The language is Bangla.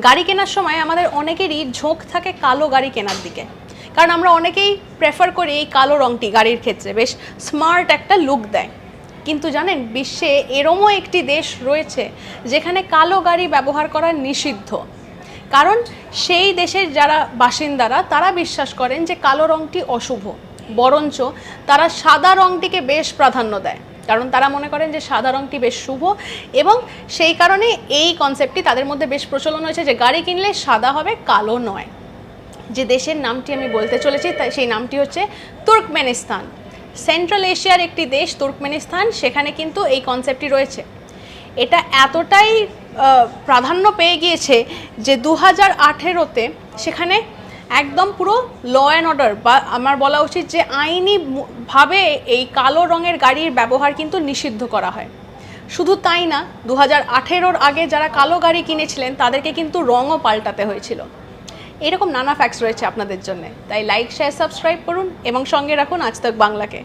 গাড়ি কেনার সময় আমাদের অনেকেরই ঝোঁক থাকে কালো গাড়ি কেনার দিকে, কারণ আমরা অনেকেই প্রেফার করি এই কালো রঙটি গাড়ির ক্ষেত্রে, বেশ স্মার্ট একটা লুক দেয়। কিন্তু জানেন, বিশ্বে এরমও একটি দেশ রয়েছে যেখানে কালো গাড়ি ব্যবহার করা নিষিদ্ধ, কারণ সেই দেশের যারা বাসিন্দারা তারা বিশ্বাস করেন যে কালো রঙটি অশুভ, বরঞ্চ তারা সাদা রঙটিকে বেশ প্রাধান্য দেয়, কারণ তারা মনে করেন যে সাদা রঙটি বেশ শুভ। এবং সেই কারণে এই কনসেপ্টটি তাদের মধ্যে বেশ প্রচলন হয়েছে যে গাড়ি কিনলে সাদা হবে, কালো নয়। যে দেশের নামটি আমি বলতে চলেছি তাই সেই নামটি হচ্ছে তুর্কমেনিস্তান। সেন্ট্রাল এশিয়ার একটি দেশ তুর্কমেনিস্তান, সেখানে কিন্তু এই কনসেপ্টটি রয়েছে। এটা এতটাই প্রাধান্য পেয়ে গিয়েছে যে 2018-তে সেখানে একদম পুরো ল অ্যান্ড অর্ডার, বা আমার বলা উচিত যে আইনিভাবে এই কালো রঙের গাড়ির ব্যবহার কিন্তু নিষিদ্ধ করা হয়। শুধু তাই না, 2018-র আগে যারা কালো গাড়ি কিনেছিলেন তাদেরকে কিন্তু রঙও পাল্টাতে হয়েছিল। এরকম নানা ফ্যাক্টস রয়েছে আপনাদের জন্য, তাই লাইক, শেয়ার, সাবস্ক্রাইব করুন এবং সঙ্গে রাখুন আজ তাক বাংলাকে।